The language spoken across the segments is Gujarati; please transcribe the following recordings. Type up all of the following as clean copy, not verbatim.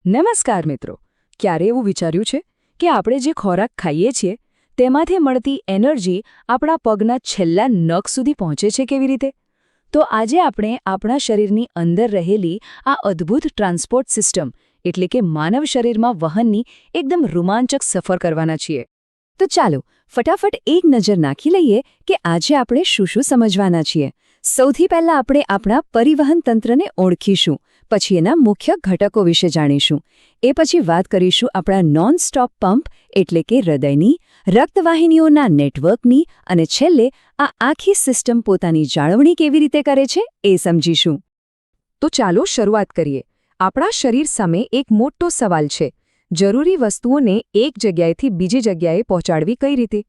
નમસ્કાર મિત્રો. ક્યારે એવું વિચાર્યું છે કે આપણે જે ખોરાક ખાઈએ છીએ તેમાંથી મળતી એનર્જી આપણા પગના છેલ્લા નખ સુધી પહોંચે છે કેવી રીતે? તો આજે આપણે આપણા શરીરની અંદર રહેલી આ અદ્ભુત ટ્રાન્સપોર્ટ સિસ્ટમ એટલે કે માનવ શરીરમાં વહનની એકદમ રોમાંચક સફર કરવાના છીએ. તો ચાલો ફટાફટ એક નજર નાખી લઈએ કે આજે આપણે શું શું સમજવાના છીએ. સૌથી પહેલા આપણે આપણા પરિવહન તંત્રને ઓળખીશું, પછી એના મુખ્ય ઘટકો વિશે જાણીશું. એ પછી વાત કરીશું આપણા નોન સ્ટોપ પંપ એટલે કે હૃદયની, રક્તવાહિનીઓના નેટવર્કની અને છેલ્લે આ આખી સિસ્ટમ પોતાની જાળવણી કેવી રીતે કરે છે એ સમજીશું. તો ચાલો શરૂઆત કરીએ. આપણા શરીર સામે એક મોટો સવાલ છે. જરૂરી વસ્તુઓને એક જગ્યાએથી બીજી જગ્યાએ પહોંચાડવી કઈ રીતે?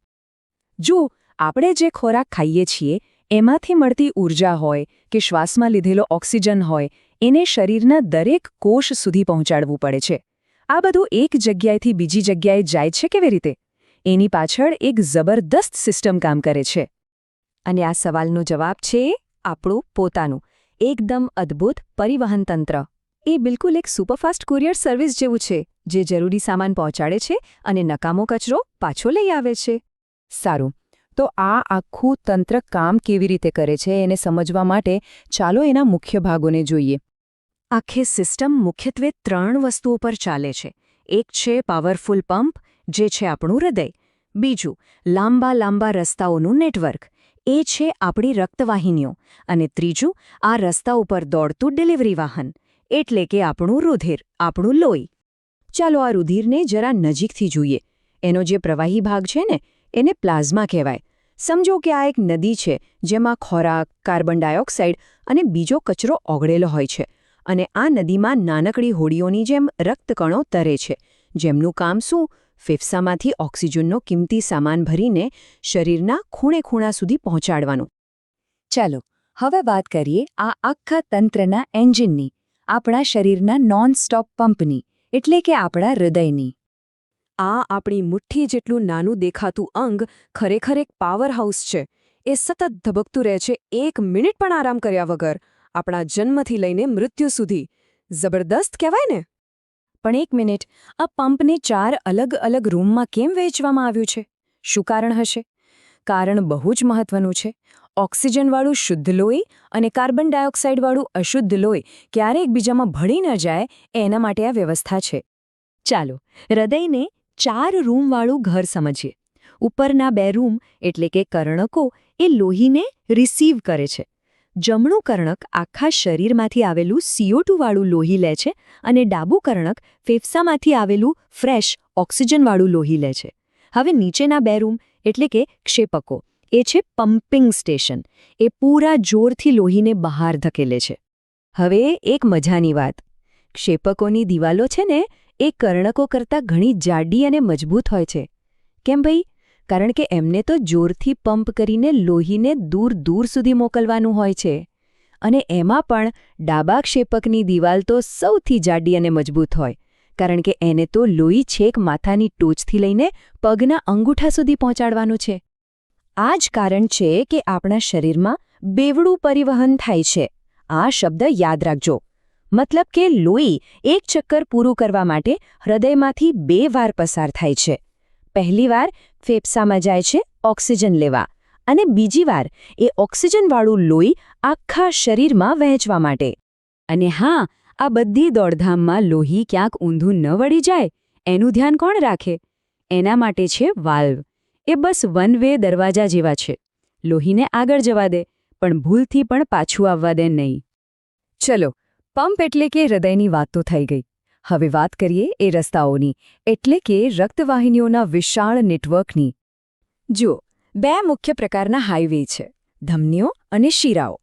જો આપણે જે ખોરાક ખાઈએ છીએ એમાંથી મળતી ઊર્જા હોય કે શ્વાસમાં લીધેલો ઓક્સિજન હોય એને શરીરના દરેક કોષ સુધી પહોંચાડવું પડે છે. આ બધું એક જગ્યાએથી બીજી જગ્યાએ જાય છે કેવી રીતે? એની પાછળ એક જબરદસ્ત સિસ્ટમ કામ કરે છે. અને આ સવાલનો જવાબ છે આપણું પોતાનું એકદમ અદ્ભુત પરિવહન તંત્ર. એ બિલકુલ એક સુપરફાસ્ટ કુરિયર સર્વિસ જેવું છે, જે જરૂરી સામાન પહોંચાડે છે અને નકામો કચરો પાછો લઈ આવે છે. સારું, તો આ આખું તંત્ર કામ કેવી રીતે કરે છે એને સમજવા માટે ચાલો એના મુખ્ય ભાગોને જોઈએ. આખી સિસ્ટમ મુખ્યત્વે 3 વસ્તુઓ પર ચાલે છે. એક છે પાવરફુલ પંપ, જે છે આપણું હૃદય. બીજું લાંબા લાંબા રસ્તાઓનું નેટવર્ક, એ છે આપણી રક્તવાહિનીઓ. અને ત્રીજું આ રસ્તા ઉપર દોડતું ડિલિવરી વાહન, એટલે કે આપણું રુધિર, આપણું લોહી. ચાલો આ રુધિરને જરા નજીકથી જોઈએ. એનો જે પ્રવાહી ભાગ છે ને એને પ્લાઝમા કહેવાય. સમજો કે આ એક નદી છે જેમાં ખોરાક, કાર્બન ડાયોક્સાઇડ અને બીજો કચરો ઓગળેલો હોય છે. અને આ નદીમાં નાનકડી હોડીઓની જેમ રક્તકણો તરે છે, જેમનું કામ શું? ફેફસામાંથી ઓક્સિજનનો કિંમતી સામાન ભરીને શરીરના ખૂણે ખૂણા સુધી પહોંચાડવાનું. ચાલો હવે વાત કરીએ આ આખા તંત્રના એન્જિનની, આપણા શરીરના નોન સ્ટોપ પંપની, એટલે કે આપણા હૃદયની. આ આપણી મુઠ્ઠી જેટલું નાનું દેખાતું અંગ ખરેખર એક પાવર હાઉસ છે. એ સતત ધબકતું રહે છે, 1 મિનિટ પણ આરામ કર્યા વગર, આપણા જન્મથી લઈને મૃત્યુ સુધી. જબરદસ્ત કહેવાય ને? પણ એક મિનિટ, આ પંપને 4 અલગ અલગ રૂમમાં કેમ વહેંચવામાં આવ્યું છે? શું કારણ હશે? કારણ બહુ જ મહત્વનું છે. ઓક્સિજનવાળું શુદ્ધ લોહી અને કાર્બન ડાયોક્સાઇડવાળું અશુદ્ધ લોહી ક્યારે એકબીજામાં ભળી ન જાય એના માટે આ વ્યવસ્થા છે. ચાલો હૃદયને 4 રૂમવાળું ઘર સમજીએ. ઉપરના 2 રૂમ એટલે કે કર્ણકો એ લોહીને રિસીવ કરે છે. જમણું કર્ણક આખા શરીરમાંથી આવેલું CO2 વાળું લોહી લે છે અને ડાબું કર્ણક ફેફસામાંથી આવેલું ફ્રેશ ઓક્સિજનવાળું લોહી લે છે. હવે નીચેના 2 રૂમ એટલે કે ક્ષેપકો એ છે પમ્પિંગ સ્ટેશન. એ પૂરા જોરથી લોહીને બહાર ધકેલે છે. હવે એક મજાની વાત, ક્ષેપકોની દિવાલો છે ને એ કર્ણકો કરતાં ઘણી જાડી અને મજબૂત હોય છે. કેમ ભાઈ? કારણ કે એમને તો જોરથી પંપ કરીને લોહીને દૂર દૂર સુધી મોકલવાનું હોય છે. અને એમાં પણ ડાબા ક્ષેપકની દિવાલ તો સૌથી જાડી અને મજબૂત હોય, કારણ કે એને તો લોહી છેક માથાની ટોચથી લઈને પગના અંગૂઠા સુધી પહોંચાડવાનું છે. આ જ કારણ છે કે આપણા શરીરમાં બેવડું પરિવહન થાય છે. આ શબ્દ યાદ રાખજો. મતલબ કે લોહી એક ચક્કર પૂરું કરવા માટે હૃદયમાંથી 2 વાર પસાર થાય છે. પહેલી વાર ફેફસામાં જાય છે ઓક્સિજન લેવા, અને બીજી વાર એ ઓક્સિજનવાળું લોહી આખા શરીરમાં વહેંચવા માટે. અને હા, આ બધી દોડધામમાં લોહી ક્યાંક ઊંધું ન વળી જાય એનું ધ્યાન કોણ રાખે? એના માટે છે વાલ્વ. એ બસ વન વે દરવાજા જેવા છે. લોહીને આગળ જવા દે, પણ ભૂલથી પણ પાછું આવવા દે નહીં. ચલો, પંપ એટલે કે હૃદયની વાત તો થઈ ગઈ. હવે વાત કરીએ એ રસ્તાઓની, એટલે કે રક્તવાહિનીઓના વિશાળ નેટવર્કની. જુઓ, 2 મુખ્ય પ્રકારના હાઈવે છે, ધમનીઓ અને શિરાઓ.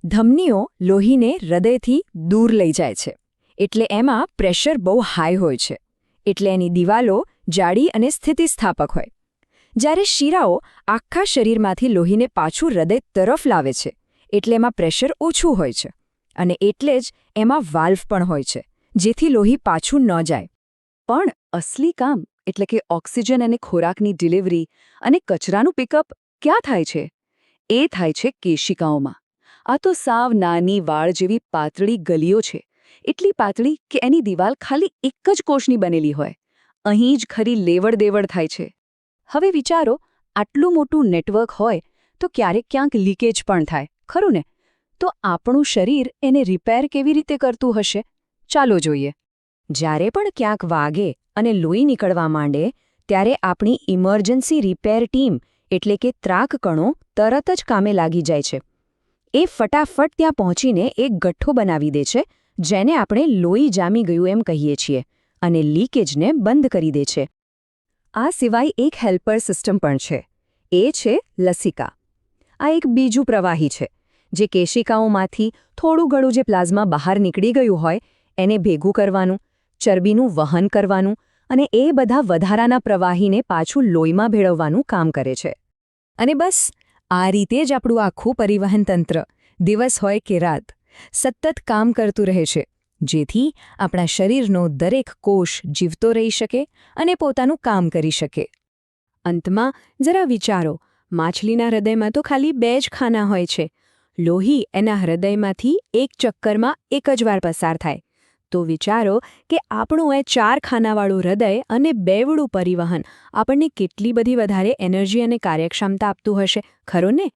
ધમનીઓ લોહીને હૃદયથી દૂર લઈ જાય છે, એટલે એમાં પ્રેશર બહુ હાઈ હોય છે, એટલે એની દિવાલો જાડી અને સ્થિતિસ્થાપક હોય. જ્યારે શિરાઓ આખા શરીરમાંથી લોહીને પાછું હૃદય તરફ લાવે છે, એટલે એમાં પ્રેશર ઓછું હોય છે. અને એટલે જ એમાં વાલ્વ પણ હોય છે, જેથી લોહી પાછું ન જાય. પણ અસલી કામ એટલે કે ઓક્સિજન અને ખોરાકની ડિલિવરી અને કચરાનું પિકઅપ ક્યાં થાય છે? એ થાય છે કેશિકાઓમાં. આ તો સાવ નાની વાળ જેવી પાતળી ગલીઓ છે એટલી પાતળી કે એની દિવાલ ખાલી એક જ કોષની બનેલી હોય. અહીં જ ખરી લેવડ-દેવડ થાય છે. હવે વિચારો, આટલું મોટું નેટવર્ક હોય તો ક્યારેક ક્યાંક લીકેજ પણ થાય, ખરું ને? તો આપણું શરીર એને રિપેર કેવી રીતે કરતું હશે? ચાલો જોઈએ. જ્યારે પણ ક્યાંક વાગે અને લોહી નીકળવા માંડે ત્યારે આપણી ઇમરજન્સી રિપેર ટીમ એટલે કે ત્રાક કણો તરત જ કામે લાગી જાય છે. એ ફટાફટ ત્યાં પહોંચીને એક ગઠ્ઠો બનાવી દે છે, જેને આપણે લોહી જામી ગયું એમ કહીએ છીએ, અને લીકેજને બંધ કરી દે છે. આ સિવાય એક હેલ્પર સિસ્ટમ પણ છે. એ છે લસિકા. આ એક બીજું પ્રવાહી છે, જે કેશિકાઓમાંથી થોડું ઘણું જે પ્લાઝમા બહાર નીકળી ગયું હોય એને ભેગું કરવાનું, ચરબીનું વહન કરવાનું અને એ બધા વધારાના પ્રવાહીને પાછું લોહીમાં ભેળવવાનું કામ કરે છે. અને બસ આ રીતે જ આપણું આખું પરિવહન તંત્ર, દિવસ હોય કે રાત, સતત કામ કરતું રહે છે, જેથી આપણા શરીરનો દરેક કોષ જીવતો રહી શકે અને પોતાનું કામ કરી શકે. અંતમાં જરા વિચારો, માછલીના હૃદયમાં તો ખાલી 2 જ ખાના હોય છે. લોહી એના હૃદયમાંથી એક ચક્કરમાં એક જ વાર પસાર થાય. તો વિચારો કે આપણું એ 4 ખાનાવાળું હૃદય અને બેવડું પરિવહન આપણને કેટલી બધી વધારે એનર્જી અને કાર્યક્ષમતા આપતું હશે, ખરું ને?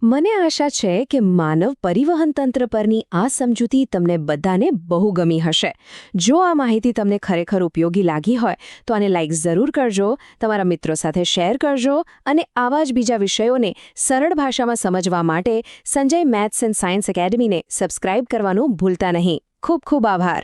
મને આશા છે કે માનવ પરિવહન તંત્ર પરની આ સમજૂતી તમને બધાને બહુ ગમી હશે. જો આ માહિતી તમને ખરેખર ઉપયોગી લાગી હોય તો આને લાઇક જરૂર કરજો, તમારા મિત્રો સાથે શેર કરજો અને આવા જ બીજા વિષયોને સરળ ભાષામાં સમજવા માટે સંજય મેથ્સ એન્ડ સાયન્સ એકેડમીને સબસ્ક્રાઇબ કરવાનું ભૂલતા નહીં. ખૂબ ખૂબ આભાર.